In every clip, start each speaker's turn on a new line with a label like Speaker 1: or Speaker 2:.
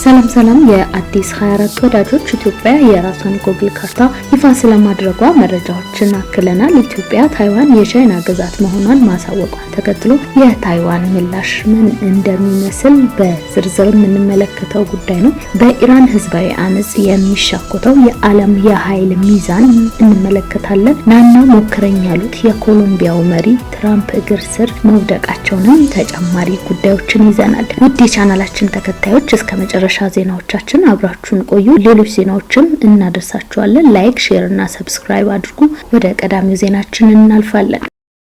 Speaker 1: ሰላም የአዲስ 24 ወዳጆች ኢትዮጵያ የራሷን ጎግል ካርታ ይፋ ስለማድረጓ መረጃዎችን አክለናል። ኢትዮጵያ ታይዋን የቻይና ግዛት መሆኗን ማሳወቋን ተከትሎ የታይዋን ምላሽ ምን እንደሚመስል በዝርዝር የምንመለከተው ጉዳይ ነው። በኢራን ህዝባዊ አመጽ የሚሻኮተው የዓለም የኃይል ሚዛን እንመለከታለን። ናና ሞክረኝ ያሉት የኮሎምቢያው መሪ ትራምፕ እግር ስር መውደቃቸውንም ተጨማሪ ጉዳዮችን ይዘናል። ውድ የቻናላችን ተከታዮች እስከ መጨረሻ ዜናዎቻችን አብራችሁን ቆዩ። ሌሎች ዜናዎችም እናደርሳችኋለን። ላይክ፣ ሼር እና ሰብስክራይብ አድርጉ። ወደ ቀዳሚው ዜናችን እናልፋለን።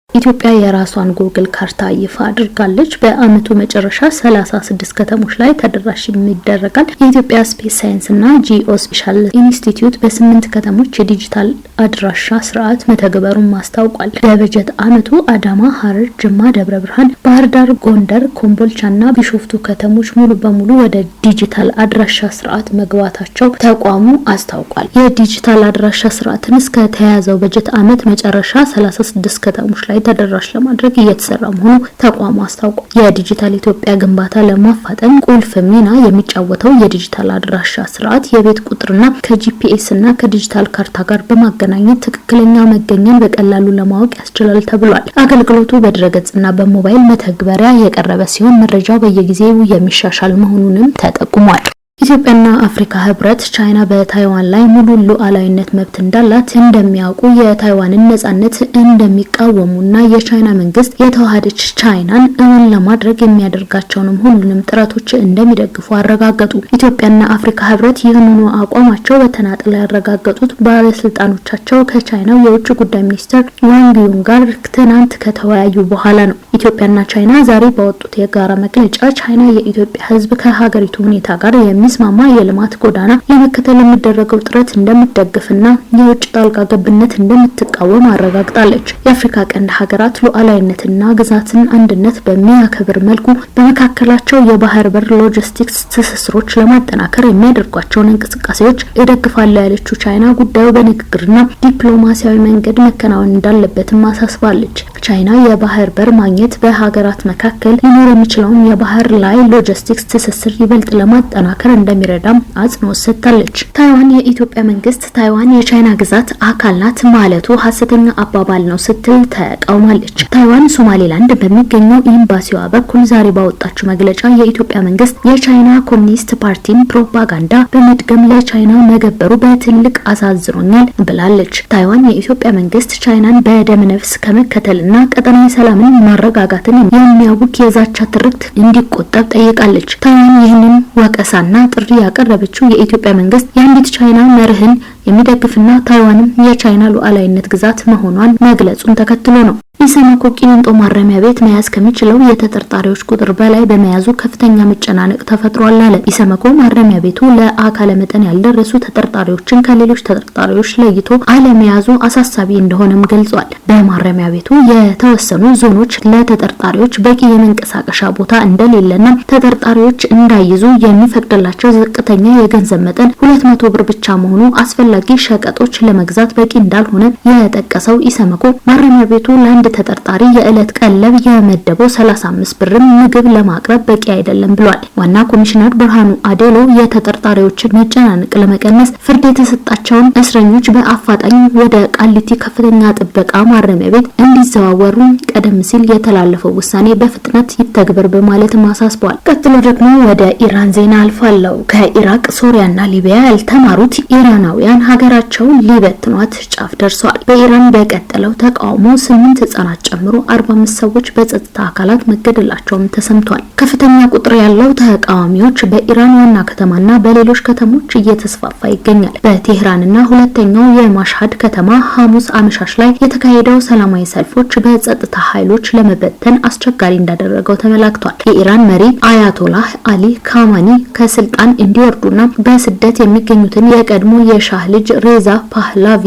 Speaker 1: ኢትዮጵያ የራሷን ጎግል ካርታ ይፋ አድርጋለች። በአመቱ መጨረሻ 36 ከተሞች ላይ ተደራሽ ይደረጋል። የኢትዮጵያ ስፔስ ሳይንስና ጂኦስፔሻል ኢንስቲትዩት በ8 ከተሞች የዲጂታል አድራሻ ስርዓት መተግበሩን ማስታውቋል። በበጀት አመቱ አዳማ፣ ሐረር፣ ጅማ፣ ደብረ ብርሃን፣ ባህር ዳር፣ ጎንደር፣ ኮምቦልቻና ቢሾፍቱ ከተሞች ሙሉ በሙሉ ወደ ዲጂታል አድራሻ ስርዓት መግባታቸው ተቋሙ አስታውቋል። የዲጂታል አድራሻ ስርዓትን እስከ ተያዘው በጀት አመት መጨረሻ 36 ከተሞች ላይ ተደራሽ ለማድረግ እየተሰራ መሆኑ ተቋሙ አስታውቋል። የዲጂታል ኢትዮጵያ ግንባታ ለማፋጠን ቁልፍ ሚና የሚጫወተው የዲጂታል አድራሻ ስርዓት የቤት ቁጥርና ከጂፒኤስ እና ከዲጂታል ካርታ ጋር በማገናኘት ትክክለኛ መገኛን በቀላሉ ለማወቅ ያስችላል ተብሏል። አገልግሎቱ በድረገጽና በሞባይል መተግበሪያ የቀረበ ሲሆን መረጃው በየጊዜው የሚሻሻል መሆኑንም ተጠቁሟል። ኢትዮጵያና አፍሪካ ህብረት ቻይና በታይዋን ላይ ሙሉ ሉዓላዊነት መብት እንዳላት እንደሚያውቁ የታይዋንን ነጻነት እንደሚቃወሙና የቻይና መንግስት የተዋሃደች ቻይናን እውን ለማድረግ የሚያደርጋቸውንም ሁሉንም ጥረቶች እንደሚደግፉ አረጋገጡ። ኢትዮጵያና አፍሪካ ህብረት ይህንኑ አቋማቸው በተናጠል ያረጋገጡት ባለስልጣኖቻቸው ከቻይናው የውጭ ጉዳይ ሚኒስትር ዋንግ ዩን ጋር ትናንት ከተወያዩ በኋላ ነው። ኢትዮጵያና ቻይና ዛሬ ባወጡት የጋራ መግለጫ ቻይና የኢትዮጵያ ህዝብ ከሀገሪቱ ሁኔታ ጋር የሚስማማ የልማት ጎዳና ለመከተል የሚደረገው ጥረት እንደምትደግፍና የውጭ ጣልቃ ገብነት እንደምትቃወም አረጋግጣለች። የአፍሪካ ቀንድ ሀገራት ሉዓላዊነትና ግዛትን አንድነት በሚያከብር መልኩ በመካከላቸው የባህር በር ሎጂስቲክስ ትስስሮች ለማጠናከር የሚያደርጓቸውን እንቅስቃሴዎች እደግፋለሁ ያለችው ቻይና ጉዳዩ በንግግርና ዲፕሎማሲያዊ መንገድ መከናወን እንዳለበትም አሳስባለች። ቻይና የባህር በር ማግኘት በሀገራት መካከል ሊኖር የሚችለውን የባህር ላይ ሎጂስቲክስ ትስስር ይበልጥ ለማጠናከር እንደሚረዳም አጽንኦት ሰጥታለች። ታይዋን የኢትዮጵያ መንግስት ታይዋን የቻይና ግዛት አካል ናት ማለቱ ሐሰተኛ አባባል ነው ስትል ተቃውማለች። ታይዋን ሶማሌላንድ በሚገኘው ኤምባሲዋ በኩል ዛሬ ባወጣችው መግለጫ የኢትዮጵያ መንግስት የቻይና ኮሚኒስት ፓርቲን ፕሮፓጋንዳ በመድገም ለቻይና መገበሩ በትልቅ አሳዝኖኛል ብላለች። ታይዋን የኢትዮጵያ መንግስት ቻይናን በደመነፍስ ከመከተልና ቀጠናዊ ሰላምን ማረጋጋትን የሚያውክ የዛቻ ትርክት እንዲቆጠብ ጠይቃለች። ታይዋን ይህንን ወቀሳና ጥሪ ያቀረበችው የኢትዮጵያ መንግስት የአንዲት ቻይና መርህን የሚደግፍና ታይዋንም የቻይና ሉዓላዊነት ግዛት መሆኗን መግለጹን ተከትሎ ነው። ኢሰመኮ ቂሊንጦ ማረሚያ ቤት መያዝ ከሚችለው የተጠርጣሪዎች ቁጥር በላይ በመያዙ ከፍተኛ መጨናነቅ ተፈጥሯል አለ። ኢሰመኮ ማረሚያ ቤቱ ለአካለ መጠን ያልደረሱ ተጠርጣሪዎችን ከሌሎች ተጠርጣሪዎች ለይቶ አለመያዙ አሳሳቢ እንደሆነም ገልጿል። በማረሚያ ቤቱ የተወሰኑ ዞኖች ለተጠርጣሪዎች በቂ የመንቀሳቀሻ ቦታ እንደሌለና ተጠርጣሪዎች እንዳይዙ የሚፈቅድላቸው ዝቅተኛ የገንዘብ መጠን 200 ብር ብቻ መሆኑ አስፈላጊ ሸቀጦች ለመግዛት በቂ እንዳልሆነ የጠቀሰው ኢሰመኮ ማረሚያ ቤቱ ለአንድ ተጠርጣሪ የዕለት ቀለብ የመደበው 35 ብርም ምግብ ለማቅረብ በቂ አይደለም ብሏል። ዋና ኮሚሽነር ብርሃኑ አዴሎ የተጠርጣሪዎችን መጨናነቅ ለመቀነስ ፍርድ የተሰጣቸውን እስረኞች በአፋጣኝ ወደ ቃሊቲ ከፍተኛ ጥበቃ ማረሚያ ቤት እንዲዘዋወሩ ቀደም ሲል የተላለፈው ውሳኔ በፍጥነት ይተግበር በማለት አሳስበዋል። ቀጥሎ ደግሞ ወደ ኢራን ዜና አልፋለሁ። ከኢራቅ፣ ሶሪያና ሊቢያ ያልተማሩት ኢራናውያን ሀገራቸውን ሊበትኗት ጫፍ ደርሰዋል። በኢራን በቀጠለው ተቃውሞ 8 ህጻናት ጨምሮ 45 ሰዎች በጸጥታ አካላት መገደላቸውም ተሰምቷል። ከፍተኛ ቁጥር ያለው ተቃዋሚዎች በኢራን ዋና ከተማና በሌሎች ከተሞች እየተስፋፋ ይገኛል። በቴህራንና ሁለተኛው የማሽሃድ ከተማ ሐሙስ አመሻሽ ላይ የተካሄደው ሰላማዊ ሰልፎች በጸጥታ ኃይሎች ለመበተን አስቸጋሪ እንዳደረገው ተመላክቷል። የኢራን መሪ አያቶላህ አሊ ካማኒ ከስልጣን እንዲወርዱና በስደት የሚገኙትን የቀድሞ የሻህ ልጅ ሬዛ ፓህላቪ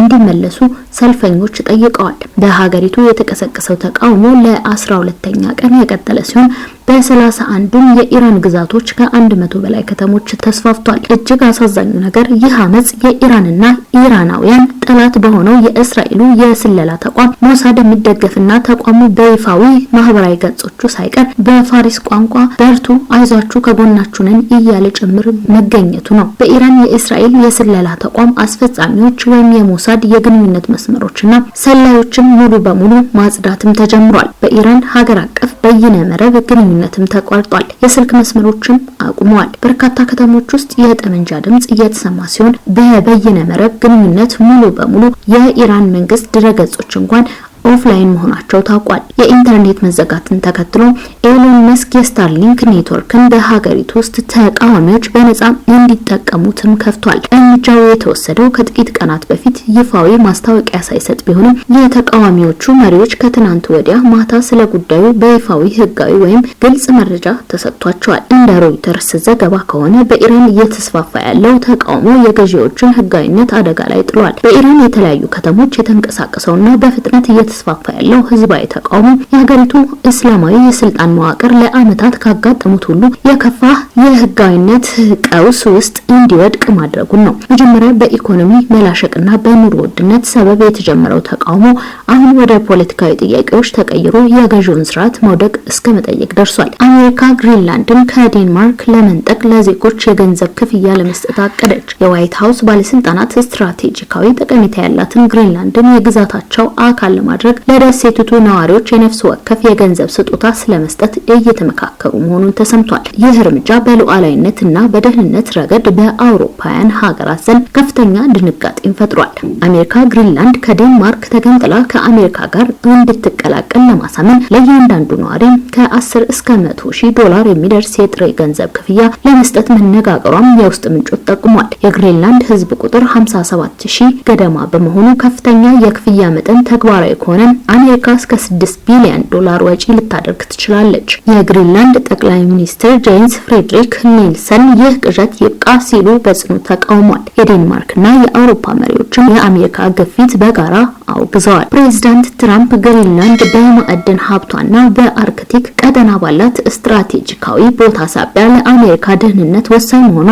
Speaker 1: እንዲመለሱ ሰልፈኞች ጠይቀዋል። በሀገሪቱ የተቀሰቀሰው ተቃውሞ ለ12ኛ ቀን የቀጠለ ሲሆን በ31ዱም የኢራን ግዛቶች ከ100 በላይ ከተሞች ተስፋፍቷል። እጅግ አሳዛኙ ነገር ይህ አመጽ የኢራንና ኢራናውያን ጠላት በሆነው የእስራኤሉ የስለላ ተቋም ሞሳድ የሚደገፍና ተቋሙ በይፋዊ ማህበራዊ ገጾቹ ሳይቀር በፋሪስ ቋንቋ በርቱ፣ አይዟችሁ፣ ከጎናችሁ ነን እያለ ጭምር መገኘቱ ነው። በኢራን የእስራኤል የስለላ ተቋም አስፈጻሚዎች ወይም የሞሳድ የግንኙነት መስመሮችና ሰላዮችን ሙሉ በሙሉ ማጽዳትም ተጀምሯል። በኢራን ሀገር አቀፍ በይነ መረብ ግንኙነትም ተቋርጧል። የስልክ መስመሮችም አቁመዋል። በርካታ ከተሞች ውስጥ የጠመንጃ ድምጽ እየተሰማ ሲሆን በበይነ መረብ ግንኙነት ሙሉ በሙሉ የኢራን መንግስት ድረገጾች እንኳን ኦፍላይን መሆናቸው ታውቋል። የኢንተርኔት መዘጋትን ተከትሎ ኤሎን መስክ የስታርሊንክ ኔትወርክን በሀገሪቱ ውስጥ ተቃዋሚዎች በነጻ እንዲጠቀሙትም ከፍቷል። እርምጃው የተወሰደው ከጥቂት ቀናት በፊት ይፋዊ ማስታወቂያ ሳይሰጥ ቢሆንም የተቃዋሚዎቹ መሪዎች ከትናንት ወዲያ ማታ ስለ ጉዳዩ በይፋዊ ህጋዊ ወይም ግልጽ መረጃ ተሰጥቷቸዋል። እንደ ሮይተርስ ዘገባ ከሆነ በኢራን እየተስፋፋ ያለው ተቃውሞ የገዢዎችን ህጋዊነት አደጋ ላይ ጥሏል። በኢራን የተለያዩ ከተሞች የተንቀሳቀሰውና በፍጥነት እየተስፋፋ ያለው ህዝባዊ ተቃውሞ የሀገሪቱ እስላማዊ የስልጣን መዋቅር ለአመታት ካጋጠሙት ሁሉ የከፋ የህጋዊነት ቀውስ ውስጥ እንዲወድቅ ማድረጉን ነው። መጀመሪያ በኢኮኖሚ መላሸቅና በኑሮ ውድነት ሰበብ የተጀመረው ተቃውሞ አሁን ወደ ፖለቲካዊ ጥያቄዎች ተቀይሮ የገዢውን ስርዓት መውደቅ እስከ መጠየቅ ደርሷል። አሜሪካ ግሪንላንድን ከዴንማርክ ለመንጠቅ ለዜጎች የገንዘብ ክፍያ ለመስጠት አቀደች። የዋይት ሀውስ ባለስልጣናት ስትራቴጂካዊ ጠቀሜታ ያላትን ግሪንላንድን የግዛታቸው አካል ለማድረግ ለደሴቲቱ ነዋሪዎች የነፍስ ወከፍ የገንዘብ ስጦታ ስለመስጠት እየተመካከሩ መሆኑን ተሰምቷል። ይህ እርምጃ በሉዓላዊነትና በደህንነት ረገድ በአውሮፓውያን ሀገራት ዘንድ ከፍተኛ ድንጋጤን ፈጥሯል። አሜሪካ ግሪንላንድ ከዴንማርክ ተገንጥላ ከአሜሪካ ጋር እንድትቀላቀል ለማሳመን ለእያንዳንዱ ነዋሪ ከ10 እስከ 100 ሺህ ዶላር የሚደርስ የጥሬ ገንዘብ ክፍያ ለመስጠት መነጋገሯም የውስጥ ምንጮች ጠቁሟል። የግሪንላንድ ህዝብ ቁጥር 57 ሺህ ገደማ በመሆኑ ከፍተኛ የክፍያ መጠን ተግባራዊ ከሆነ አሜሪካ እስከ 6 ቢሊዮን ዶላር ወጪ ልታደርግ ትችላለች። የግሪንላንድ ጠቅላይ ሚኒስትር ጄንስ ፍሬድሪክ ኒልሰን ይህ ቅዠት ይብቃ ሲሉ በጽኑ ተቃውሟል። የዴንማርክና የአውሮፓ መሪዎችም የአሜሪካ ግፊት በጋራ አውግዘዋል። ፕሬዚዳንት ትራምፕ ግሪንላንድ በማዕድን ሀብቷና በአርክቲክ ቀጠና ባላት ስትራቴጂካዊ ቦታ ሳቢያ ለአሜሪካ ደህንነት ወሳኝ መሆኗ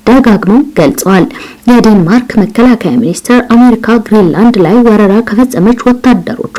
Speaker 1: ደጋግመው ገልጸዋል። የዴንማርክ መከላከያ ሚኒስትር አሜሪካ ግሪንላንድ ላይ ወረራ ከፈጸመች ወታደሮቿ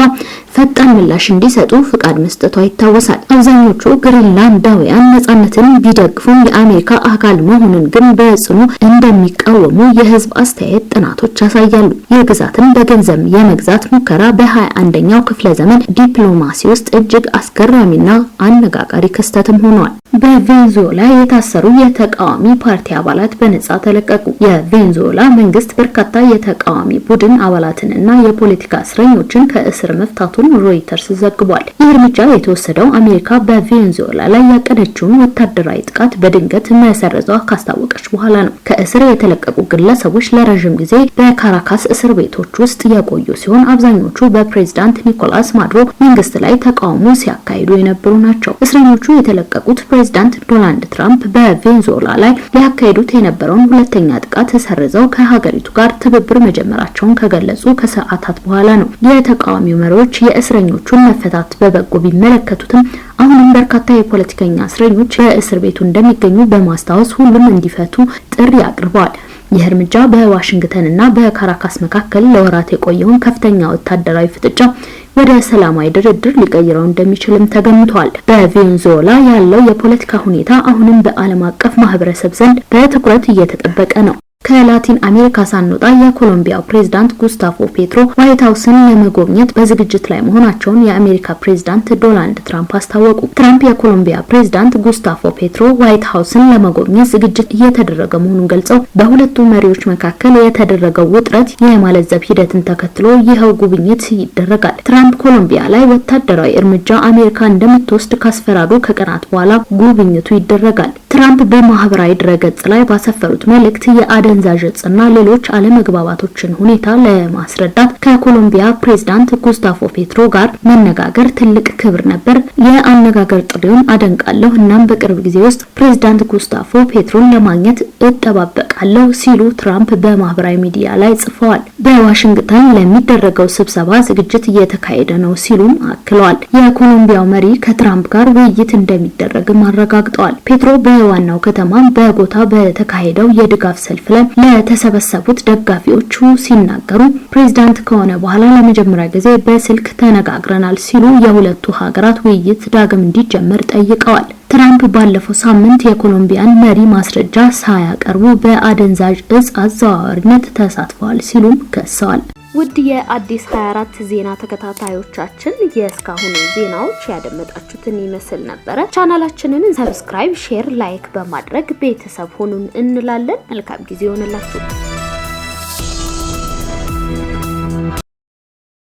Speaker 1: ፈጣን ምላሽ እንዲሰጡ ፍቃድ መስጠቷ ይታወሳል። አብዛኞቹ ግሪንላንዳውያን ነጻነትን ቢደግፉም የአሜሪካ አካል መሆኑን ግን በጽኑ እንደሚቃወሙ የህዝብ አስተያየት ጥናቶች ያሳያሉ። የግዛትን በገንዘብ የመግዛት ሙከራ በ21ኛው ክፍለ ዘመን ዲፕሎማሲ ውስጥ እጅግ አስገራሚና አነጋጋሪ ክስተትም ሆኗል። በቬንዙዌላ የታሰሩ የተቃዋሚ ፓርቲ አባላት በነጻ ተለቀቁ። የቬንዙዌላ መንግስት በርካታ የተቃዋሚ ቡድን አባላትንና የፖለቲካ እስረኞችን ከእስር መፍታቱን ሮይተርስ ዘግቧል። ይህ እርምጃ የተወሰደው አሜሪካ በቬንዙዌላ ላይ ያቀደችውን ወታደራዊ ጥቃት በድንገት መሰረዟ ካስታወቀች በኋላ ነው። ከእስር የተለቀቁ ግለሰቦች ለረጅም ጊዜ በካራካስ እስር ቤቶች ውስጥ የቆዩ ሲሆን አብዛኞቹ በፕሬዝዳንት ኒኮላስ ማዱሮ መንግስት ላይ ተቃውሞ ሲያካሂዱ የነበሩ ናቸው። እስረኞቹ የተለቀቁት ፕሬዝዳንት ዶናልድ ትራምፕ በቬንዙዌላ ላይ ሊያካሂዱት የነበረውን ሁለተኛ ጥቃት ሰርዘው ከሀገሪቱ ጋር ትብብር መጀመራቸውን ከገለጹ ከሰዓታት በኋላ ነው። የተቃዋሚው መሪዎች የእስረኞቹን መፈታት በበጎ ቢመለከቱትም አሁንም በርካታ የፖለቲከኛ እስረኞች በእስር ቤቱ እንደሚገኙ በማስታወስ ሁሉም እንዲፈቱ ጥሪ አቅርበዋል። ይህ እርምጃ በዋሽንግተንና በካራካስ መካከል ለወራት የቆየውን ከፍተኛ ወታደራዊ ፍጥጫ ወደ ሰላማዊ ድርድር ሊቀይረው እንደሚችልም ተገምቷል። በቬንዙዌላ ያለው የፖለቲካ ሁኔታ አሁንም በዓለም አቀፍ ማህበረሰብ ዘንድ በትኩረት እየተጠበቀ ነው። ከላቲን አሜሪካ ሳንወጣ የኮሎምቢያው ፕሬዝዳንት ጉስታቮ ፔትሮ ዋይት ሀውስን ለመጎብኘት በዝግጅት ላይ መሆናቸውን የአሜሪካ ፕሬዝዳንት ዶናልድ ትራምፕ አስታወቁ። ትራምፕ የኮሎምቢያ ፕሬዝዳንት ጉስታቮ ፔትሮ ዋይት ሀውስን ለመጎብኘት ዝግጅት እየተደረገ መሆኑን ገልጸው በሁለቱ መሪዎች መካከል የተደረገው ውጥረት የማለዘብ ሂደትን ተከትሎ ይኸው ጉብኝት ይደረጋል። ትራምፕ ኮሎምቢያ ላይ ወታደራዊ እርምጃ አሜሪካ እንደምትወስድ ካስፈራሩ ከቀናት በኋላ ጉብኝቱ ይደረጋል። ትራምፕ በማህበራዊ ድረገጽ ላይ ባሰፈሩት መልእክት የአደን የአደንዛዥ እጽና ሌሎች አለመግባባቶችን ሁኔታ ለማስረዳት ከኮሎምቢያ ፕሬዝዳንት ጉስታቮ ፔትሮ ጋር መነጋገር ትልቅ ክብር ነበር። የአነጋገር ጥሪውን አደንቃለሁ። እናም በቅርብ ጊዜ ውስጥ ፕሬዝዳንት ጉስታቮ ፔትሮን ለማግኘት እጠባበቃለሁ ሲሉ ትራምፕ በማህበራዊ ሚዲያ ላይ ጽፈዋል። በዋሽንግተን ለሚደረገው ስብሰባ ዝግጅት እየተካሄደ ነው ሲሉም አክለዋል። የኮሎምቢያው መሪ ከትራምፕ ጋር ውይይት እንደሚደረግም አረጋግጠዋል። ፔትሮ በዋናው ከተማ በቦታ በተካሄደው የድጋፍ ሰልፍ ላይ ለተሰበሰቡት ደጋፊዎቹ ሲናገሩ ፕሬዝዳንት ከሆነ በኋላ ለመጀመሪያ ጊዜ በስልክ ተነጋግረናል ሲሉ የሁለቱ ሀገራት ውይይት ዳግም እንዲጀመር ጠይቀዋል። ትራምፕ ባለፈው ሳምንት የኮሎምቢያን መሪ ማስረጃ ሳያቀርቡ በአደንዛዥ እጽ አዘዋዋሪነት ተሳትፈዋል ሲሉም ከሰዋል። ውድ የአዲስ 24 ዜና ተከታታዮቻችን የእስካሁኑ ዜናዎች ያደመጣችሁትን ይመስል ነበር። ቻናላችንን ሰብስክራይብ፣ ሼር፣ ላይክ በማድረግ ቤተሰብ ሆኑን እንላለን። መልካም ጊዜ ይሆንላችሁ።